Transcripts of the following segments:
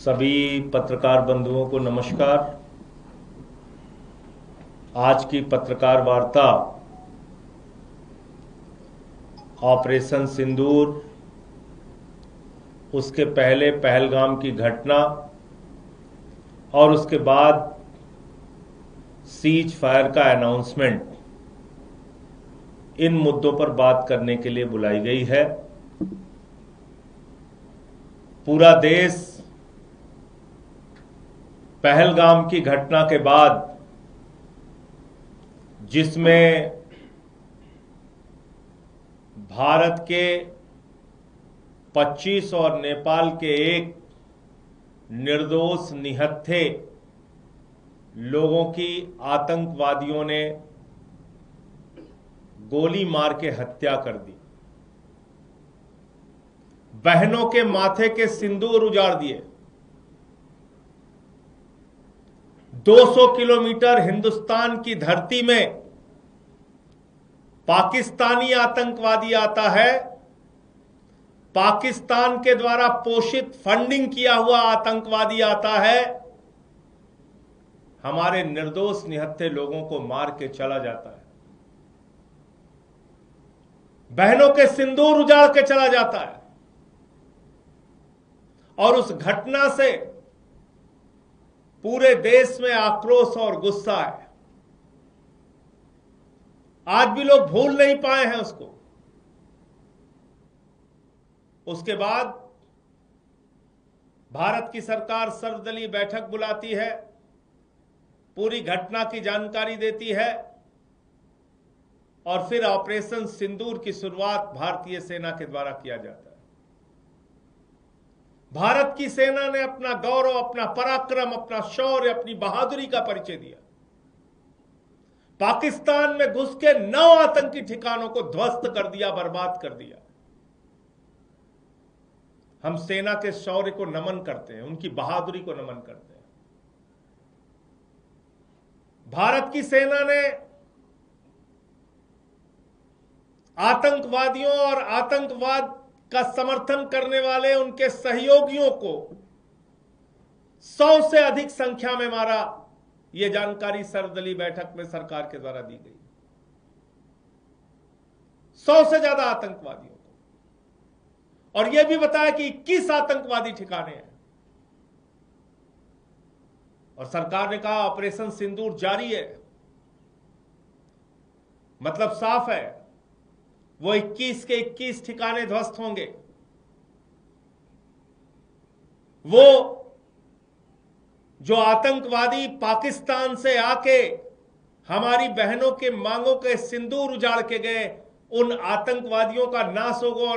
सभी पत्रकार बंधुओं को नमस्कार। आज की पत्रकार वार्ता ऑपरेशन सिंदूर, उसके पहले पहलगाम की घटना और उसके बाद सीज फायर का अनाउंसमेंट, इन मुद्दों पर बात करने के लिए बुलाई गई है। पूरा देश पहलगाम की घटना के बाद, जिसमें भारत के 25 और नेपाल के एक निर्दोष निहत्थे लोगों की आतंकवादियों ने गोली मार के हत्या कर दी, बहनों के माथे के सिंदूर उजाड़ दिए, 200 किलोमीटर हिंदुस्तान की धरती में पाकिस्तानी आतंकवादी आता है, पाकिस्तान के द्वारा पोषित फंडिंग किया हुआ आतंकवादी आता है, हमारे निर्दोष निहत्थे लोगों को मार के चला जाता है, बहनों के सिंदूर उजाड़ के चला जाता है। और उस घटना से पूरे देश में आक्रोश और गुस्सा है। आज भी लोग भूल नहीं पाए हैं उसको। उसके बाद भारत की सरकार सर्वदलीय बैठक बुलाती है, पूरी घटना की जानकारी देती है और फिर ऑपरेशन सिंदूर की शुरुआत भारतीय सेना के द्वारा किया जाता है। भारत की सेना ने अपना गौरव, अपना पराक्रम, अपना शौर्य, अपनी बहादुरी का परिचय दिया। पाकिस्तान में घुस के 9 आतंकी ठिकानों को ध्वस्त कर दिया, बर्बाद कर दिया। हम सेना के शौर्य को नमन करते हैं, उनकी बहादुरी को नमन करते हैं। भारत की सेना ने आतंकवादियों और आतंकवाद का समर्थन करने वाले उनके सहयोगियों को 100 से अधिक संख्या में मारा। यह जानकारी सर्वदलीय बैठक में सरकार के द्वारा दी गई। 100 से ज्यादा आतंकवादियों को, और यह भी बताया कि 21 आतंकवादी ठिकाने हैं। और सरकार ने कहा ऑपरेशन सिंदूर जारी है। मतलब साफ है, वो 21 के 21 ठिकाने ध्वस्त होंगे। वो जो आतंकवादी पाकिस्तान से आके हमारी बहनों के मांगों के सिंदूर उजाड़ के गए, उन आतंकवादियों का नाश होगा,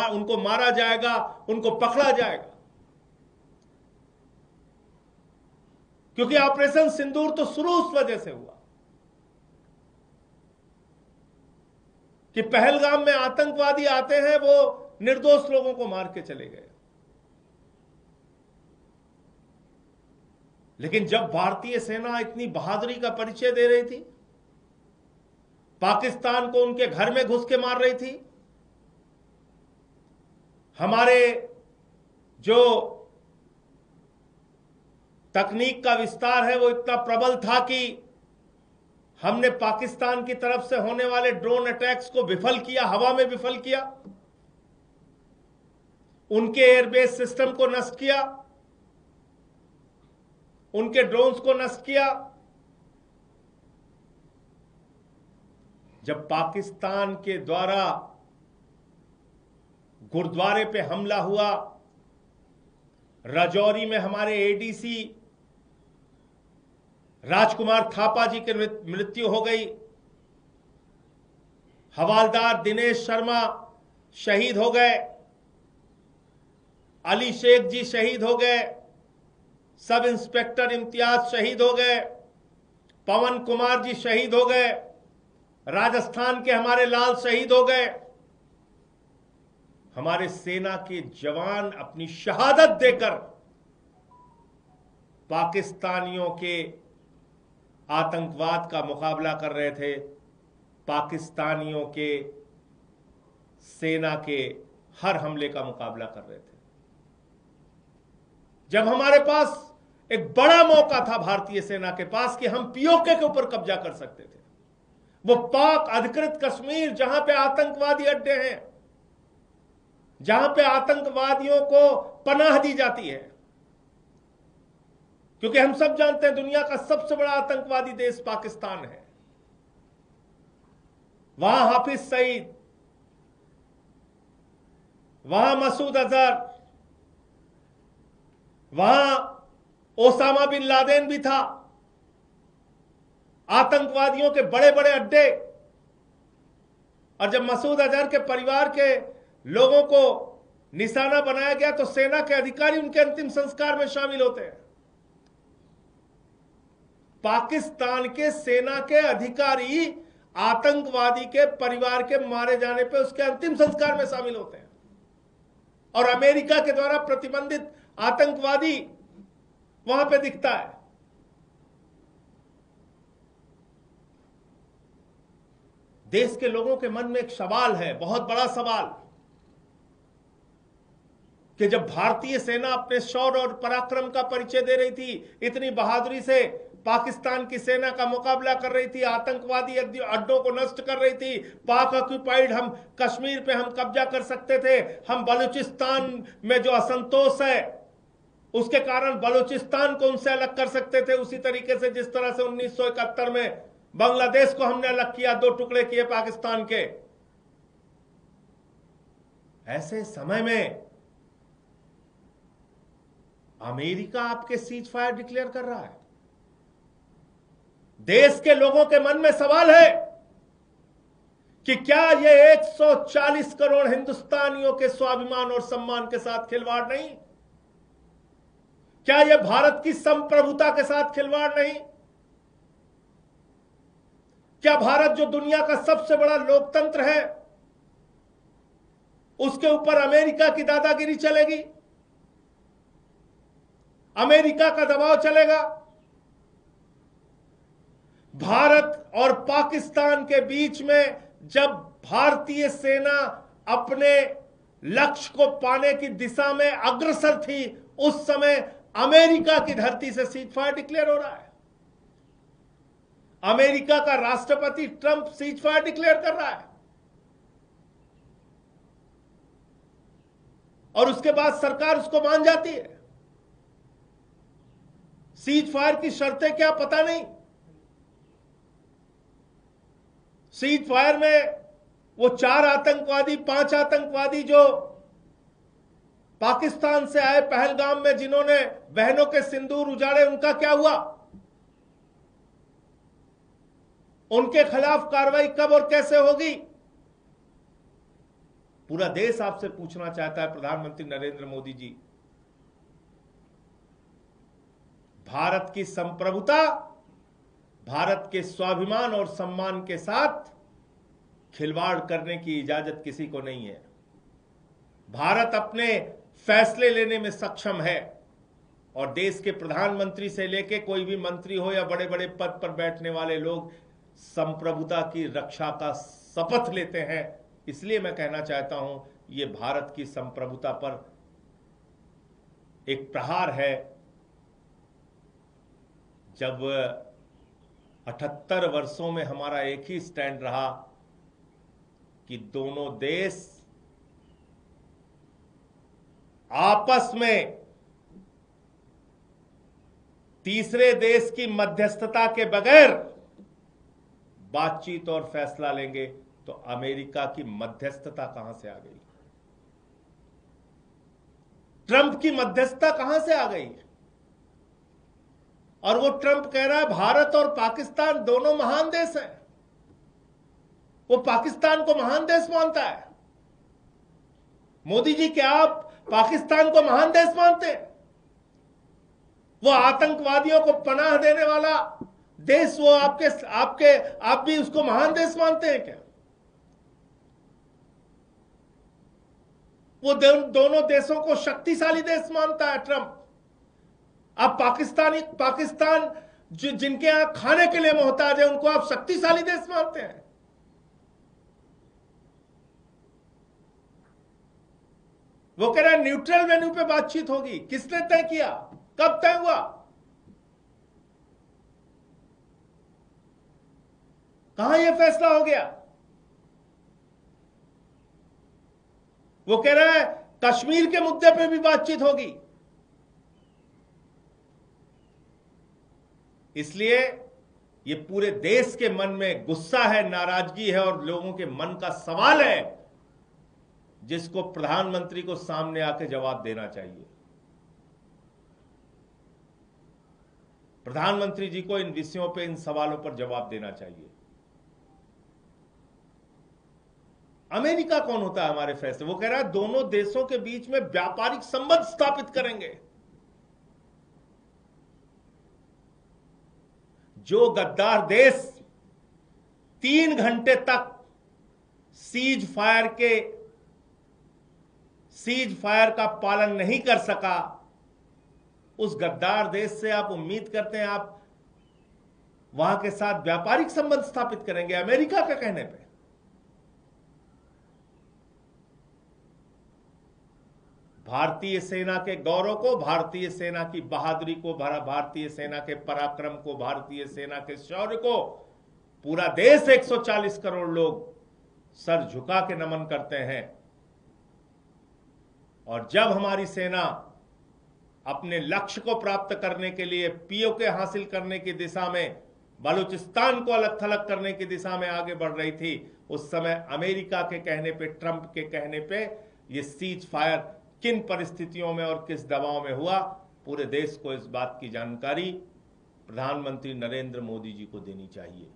उनको मारा जाएगा, उनको पकड़ा जाएगा। क्योंकि ऑपरेशन सिंदूर तो शुरू उस वजह से हुआ कि पहलगाम में आतंकवादी आते हैं, वो निर्दोष लोगों को मार के चले गए। लेकिन जब भारतीय सेना इतनी बहादुरी का परिचय दे रही थी, पाकिस्तान को उनके घर में घुस के मार रही थी, हमारे जो तकनीक का विस्तार है वो इतना प्रबल था कि हमने पाकिस्तान की तरफ से होने वाले ड्रोन अटैक्स को विफल किया, हवा में विफल किया, उनके एयरबेस सिस्टम को नष्ट किया, उनके ड्रोन्स को नष्ट किया। जब पाकिस्तान के द्वारा गुरुद्वारे पे हमला हुआ, राजौरी में हमारे एडीसी राजकुमार थापा जी की मृत्यु हो गई, हवालदार दिनेश शर्मा शहीद हो गए, अली शेख जी शहीद हो गए, सब इंस्पेक्टर इम्तियाज शहीद हो गए, पवन कुमार जी शहीद हो गए, राजस्थान के हमारे लाल शहीद हो गए। हमारे सेना के जवान अपनी शहादत देकर पाकिस्तानियों के आतंकवाद का मुकाबला कर रहे थे, पाकिस्तानियों के सेना के हर हमले का मुकाबला कर रहे थे। जब हमारे पास एक बड़ा मौका था भारतीय सेना के पास कि हम पीओके के ऊपर कब्जा कर सकते थे, वो पाक अधिकृत कश्मीर जहां पे आतंकवादी अड्डे हैं, जहां पे आतंकवादियों को पनाह दी जाती है, क्योंकि हम सब जानते हैं दुनिया का सबसे बड़ा आतंकवादी देश पाकिस्तान है। वहां हाफिज सईद, वहां मसूद अजहर, वहां ओसामा बिन लादेन भी था, आतंकवादियों के बड़े बड़े अड्डे। और जब मसूद अजहर के परिवार के लोगों को निशाना बनाया गया तो सेना के अधिकारी उनके अंतिम संस्कार में शामिल होते हैं। पाकिस्तान के सेना के अधिकारी आतंकवादी के परिवार के मारे जाने पे उसके अंतिम संस्कार में शामिल होते हैं, और अमेरिका के द्वारा प्रतिबंधित आतंकवादी वहां पे दिखता है। देश के लोगों के मन में एक सवाल है, बहुत बड़ा सवाल, कि जब भारतीय सेना अपने शौर्य और पराक्रम का परिचय दे रही थी, इतनी बहादुरी से पाकिस्तान की सेना का मुकाबला कर रही थी, आतंकवादी अड्डों को नष्ट कर रही थी, पाक ऑक्यूपाइड हम कश्मीर पे हम कब्जा कर सकते थे, हम बलूचिस्तान में जो असंतोष है उसके कारण बलूचिस्तान को उनसे अलग कर सकते थे, उसी तरीके से जिस तरह से 1971 में बांग्लादेश को हमने अलग किया, 2 टुकड़े किए पाकिस्तान के। ऐसे समय में अमेरिका आपके सीज फायर डिक्लेयर कर रहा है। देश के लोगों के मन में सवाल है कि क्या यह 140 करोड़ हिंदुस्तानियों के स्वाभिमान और सम्मान के साथ खिलवाड़ नहीं? क्या यह भारत की संप्रभुता के साथ खिलवाड़ नहीं? क्या भारत जो दुनिया का सबसे बड़ा लोकतंत्र है, उसके ऊपर अमेरिका की दादागिरी चलेगी? अमेरिका का दबाव चलेगा? भारत और पाकिस्तान के बीच में जब भारतीय सेना अपने लक्ष्य को पाने की दिशा में अग्रसर थी, उस समय अमेरिका की धरती से सीज फायर डिक्लेयर हो रहा है। अमेरिका का राष्ट्रपति ट्रंप सीज फायर डिक्लेयर कर रहा है, और उसके बाद सरकार उसको मान जाती है। सीज फायर की शर्तें क्या पता नहीं। सीज फायर में वो 4 आतंकवादी 5 आतंकवादी जो पाकिस्तान से आए पहलगाम में, जिन्होंने बहनों के सिंदूर उजाड़े, उनका क्या हुआ? उनके खिलाफ कार्रवाई कब और कैसे होगी? पूरा देश आपसे पूछना चाहता है, प्रधानमंत्री नरेंद्र मोदी जी। भारत की संप्रभुता, भारत के स्वाभिमान और सम्मान के साथ खिलवाड़ करने की इजाजत किसी को नहीं है। भारत अपने फैसले लेने में सक्षम है, और देश के प्रधानमंत्री से लेकर कोई भी मंत्री हो या बड़े बड़े पद पर बैठने वाले लोग संप्रभुता की रक्षा का शपथ लेते हैं। इसलिए मैं कहना चाहता हूं, ये भारत की संप्रभुता पर एक प्रहार है। जब 78 वर्षों में हमारा एक ही स्टैंड रहा कि दोनों देश आपस में तीसरे देश की मध्यस्थता के बगैर बातचीत और फैसला लेंगे, तो अमेरिका की मध्यस्थता कहां से आ गई? ट्रंप की मध्यस्थता कहां से आ गई? और वो ट्रंप कह रहा है भारत और पाकिस्तान दोनों महान देश हैं। वो पाकिस्तान को महान देश मानता है। मोदी जी, क्या आप पाकिस्तान को महान देश मानते हैं? वो आतंकवादियों को पनाह देने वाला देश, वो आप भी उसको महान देश मानते हैं क्या? वो दोनों देशों को शक्तिशाली देश मानता है ट्रंप। आप पाकिस्तान जिनके यहां खाने के लिए मोहताज है, उनको आप शक्तिशाली देश मानते हैं? वो कह रहा है न्यूट्रल वेन्यू पे बातचीत होगी। किसने तय किया? कब तय हुआ? कहां यह फैसला हो गया? वो कह रहा है कश्मीर के मुद्दे पे भी बातचीत होगी। इसलिए ये पूरे देश के मन में गुस्सा है, नाराजगी है और लोगों के मन का सवाल है जिसको प्रधानमंत्री को सामने आके जवाब देना चाहिए। प्रधानमंत्री जी को इन विषयों पे, इन सवालों पर जवाब देना चाहिए। अमेरिका कौन होता है हमारे फैसले? वो कह रहा है दोनों देशों के बीच में व्यापारिक संबंध स्थापित करेंगे। जो गद्दार देश 3 घंटे तक सीज फायर का पालन नहीं कर सका, उस गद्दार देश से आप उम्मीद करते हैं आप वहां के साथ व्यापारिक संबंध स्थापित करेंगे अमेरिका के कहने पे? भारतीय सेना के गौरव को, भारतीय सेना की बहादुरी को, भारतीय सेना के पराक्रम को, भारतीय सेना के शौर्य को पूरा देश 140 करोड़ लोग सर झुका के नमन करते हैं। और जब हमारी सेना अपने लक्ष्य को प्राप्त करने के लिए पीओके हासिल करने की दिशा में, बलूचिस्तान को अलग थलग करने की दिशा में आगे बढ़ रही थी, उस समय अमेरिका के कहने पे, ट्रंप के कहने पे ये सीज फायर किन परिस्थितियों में और किस दबाव में हुआ, पूरे देश को इस बात की जानकारी प्रधानमंत्री नरेंद्र मोदी जी को देनी चाहिए।